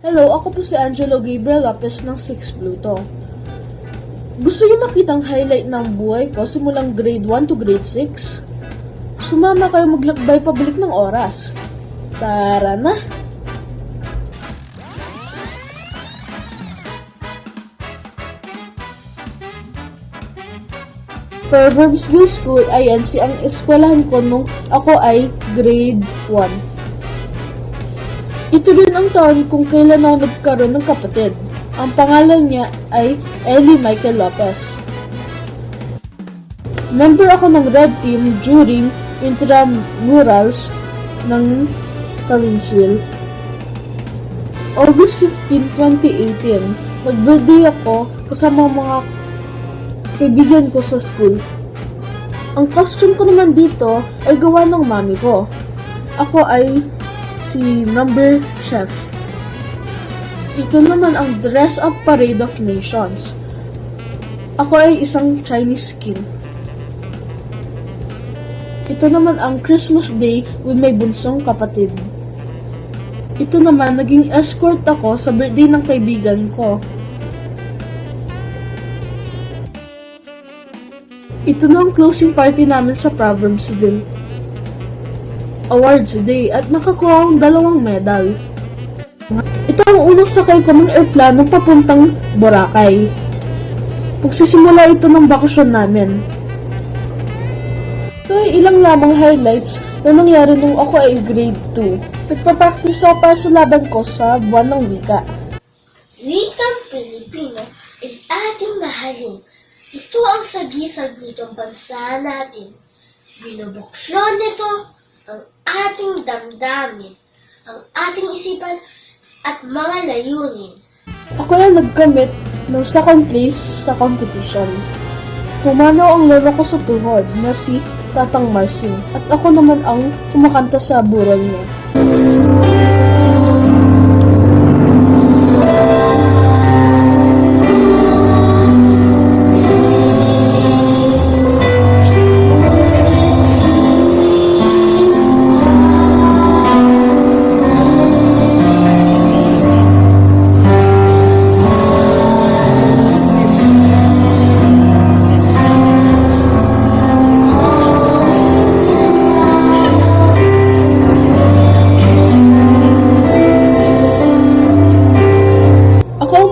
Hello, ako po si Angelo Gabriel Lopez ng 6 Pluto. Gusto niyo makitang highlight ng buhay ko simulang grade 1 to grade 6? Sumama kayo maglakbay pabalik ng oras. Tara na! Proverbsville School, INC ang eskwelahan ko nung ako ay grade 1. Ito rin ang taon kung kailan ako nagkaroon ng kapatid. Ang pangalan niya ay Ellie Michael Lopez. Member ako ng Red Team during intramurals ng Provincial. August 15, 2018, nag-birthday ako kasama mga kaibigan ko sa school. Ang costume ko naman dito ay gawa ng mami ko. Ako ay si Number Chef. Ito naman ang Dress Up Parade of Nations. Ako ay isang Chinese king. Ito naman ang Christmas Day with my bunsong kapatid. Ito naman, naging escort ako sa birthday ng kaibigan ko. Ito na ang closing party namin sa Proverbsville Awards Day at nakakuha ang 2 medal. Ito ang unang sakay ko ng airplano papuntang Boracay. Pagsisimula ito ng bakasyon namin. Ito ay ilang lamang highlights na nangyari nung ako ay grade 2. Nagpa-practice ako para sa laban ko sa buwan ng wika. Wikang Pilipino ay ating mahalin. Ito ang sagisag nitong bansa natin. Binubuklo nito ang ating damdamin, ang ating isipan at mga layunin. Ako na nagkamit ng 2nd place sa competition. Pumanaw ang lolo ko sa tuhod na si Tatang Marcin at ako naman ang kumakanta sa burol niya.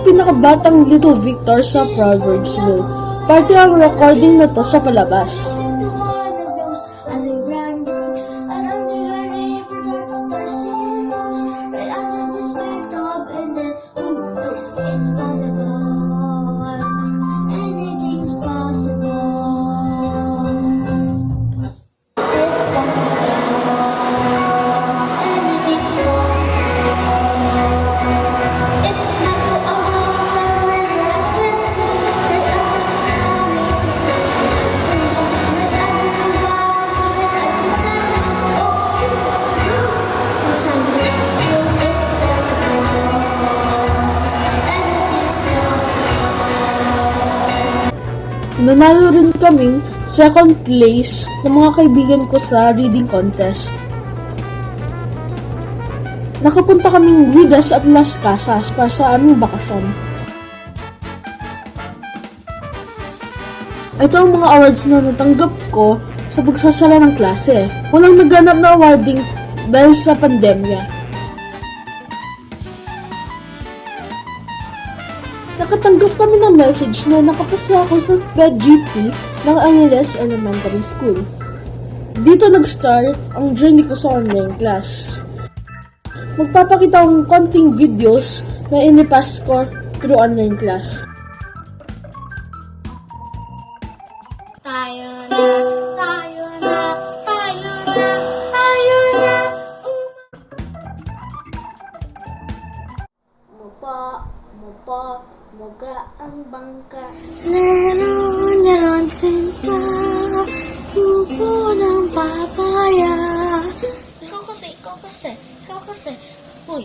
Pinakabatang Little Victor sa Proverbsville. Parte ang recording na to sa palabas. Nanalo rin kaming 2nd place ng mga kaibigan ko sa reading contest. Nakapunta kaming Vidas at Las Casas para sa aming bakasyon. Ito ang mga awards na natanggap ko sa pagsasala ng klase. Walang naganap na awarding dahil sa pandemya. Nakatanggap kami ng message na nakapasa ako sa Spread GP ng Angeles Elementary School. Dito nag-start ang journey ko sa online class. Magpapakita akong konting videos na inipass ko through online class. Tayo na, tayo na, tayo na, tayo na. Mupa, muga ang bangka. Meron sinta, buko ng papaya. Ikaw kasi. Uy,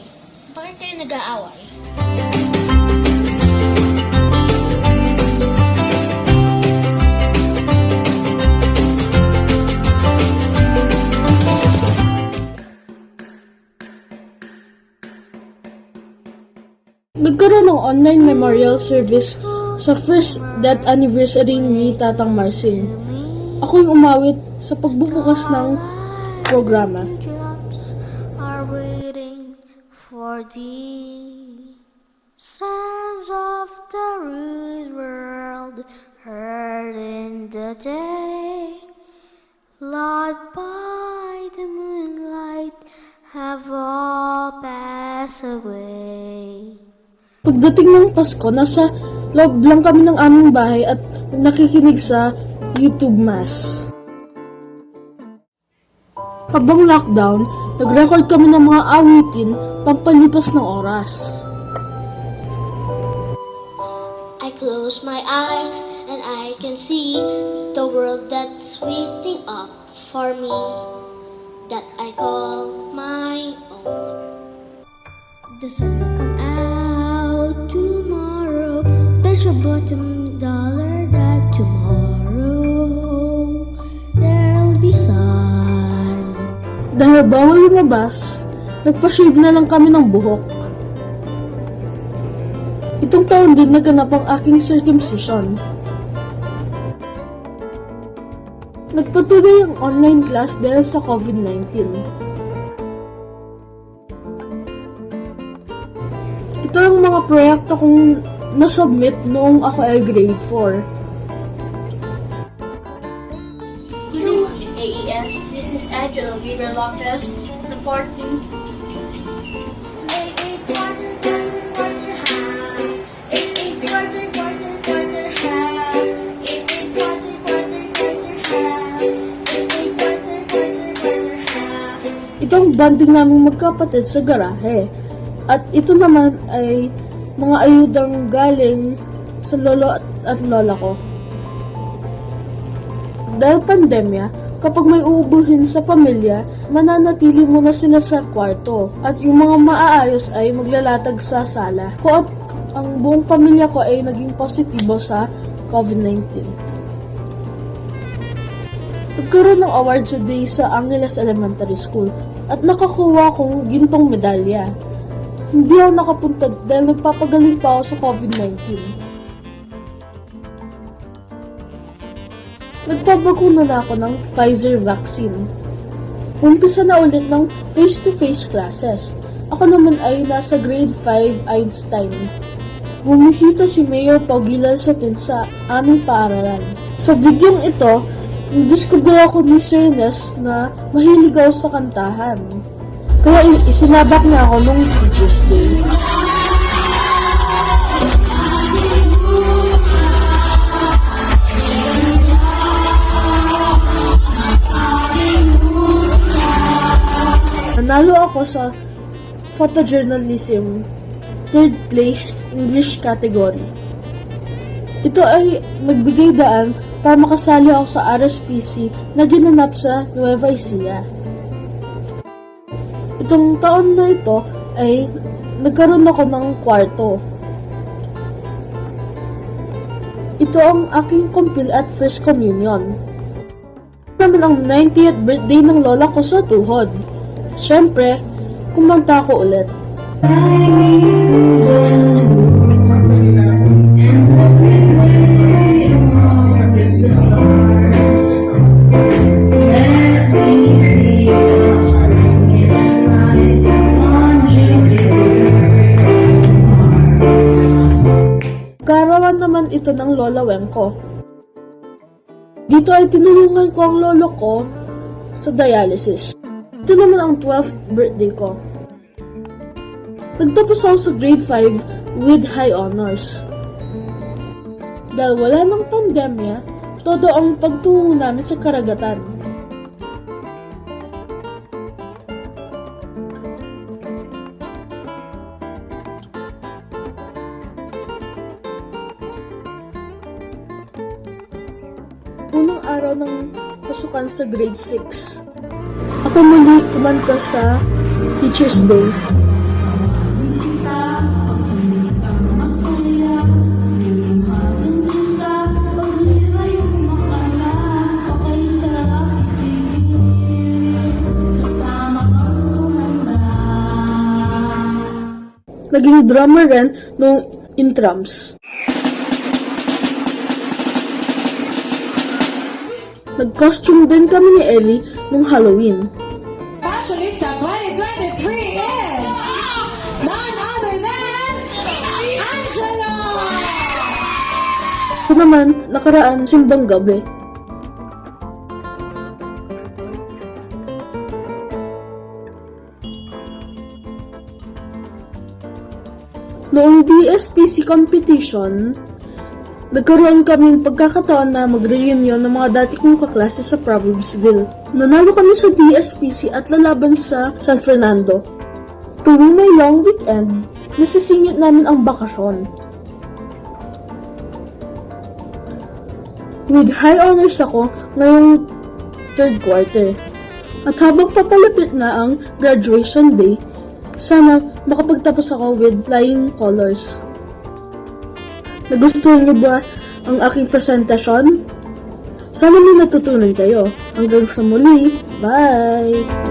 bakit kayo nag-aaway? online memorial service sa first death anniversary ni Tatang Marcin. Ako yung umawit sa pagbubukas ng programa. Drops are waiting for thee. Sounds of the rude world heard in the day, lulled by the moonlight, have all passed away. Pagdating ng Pasko, nasa loob lang kami ng aming bahay at nakikinig sa YouTube Mass. Habang lockdown, nag-record kami ng mga awitin pampalipas ng oras. I close my eyes and I can see the world that's waiting up for me, that I call my own. The sun will come out tomorrow. Bet your bottom dollar that tomorrow there'll be sun. Dahil bawal lumabas, nagpa-shave na lang kami ng buhok. Itong taon din naganap ang aking circumcision. Nagpatuloy ang online class dahil sa COVID-19. Ito ang mga proyekto kong nasubmit noong ako ay grade 4. Hello, AES. This is Angelo Gabriel Lopez reporting. Ito ang banding naming magkapatid sa garahe. At ito naman ay mga ayudang galing sa lolo at lola ko. Dahil pandemya, kapag may uubuhin sa pamilya, mananatili muna sila sa kwarto at yung mga maaayos ay maglalatag sa sala. Ko at ang buong pamilya ko ay naging positibo sa COVID-19. Nagkaroon ng awards day sa Angeles Elementary School at nakakuha akong gintong medalya. Hindi ako nakapunta dahil nagpapagaling pa ako sa COVID-19. Nagpabakuna na ako ng Pfizer vaccine. Umpisa na ulit ng face-to-face classes. Ako naman ay nasa grade 5 Einstein. Bumisita si Mayor Pogilal sa aming paaralan. Sa videong ito, nadiskubre ako ni Sir Ness na mahilig ako sa kantahan. Kaya isinabak niya ako nung Teacher's Day. Nanalo ako sa photojournalism, 3rd place English category. Ito ay nagbigay daan para makasali ako sa RSPC na ginanap sa Nueva Ecija. Itong taon na ito ay nagkaroon ako ng kwarto. Ito ang aking kumpil at first communion. Naman ang 90th birthday ng lola ko sa tuhod. Siyempre, kumanta ko ulit. Karawan naman ito ng Lola Wenko. Dito ay tinulungan ko ang lolo ko sa dialysis. Ito naman ang 12th birthday ko. Nagtapos ako sa grade 5 with high honors. Dahil wala ng pandemya, todo ang pagtungo namin sa karagatan. Unang araw ng pasukan sa grade 6. Ako muli kumanta sa Teacher's Day. Naging drummer rin nung intrams. Nag-costume din kami ni Ellie nung Halloween. Fashionista 2023 is none other than Angela! Ito naman, nakaraan simbang gabi. Noong BSPC competition, nagkaroon kaming pagkakataon na mag-reunion ng mga dati kong kaklase sa Proverbsville. Nanalo kami sa DSPC at lalaban sa San Fernando. Tuwing may long weekend, nasisingit namin ang bakasyon. With high honors ako ngayong third quarter. At habang papalapit na ang graduation day, sana makapagtapos ako with flying colors. Nagustuhan niyo ba ang aking presentasyon? Sana may natutunan kayo. Hanggang sa muli. Bye!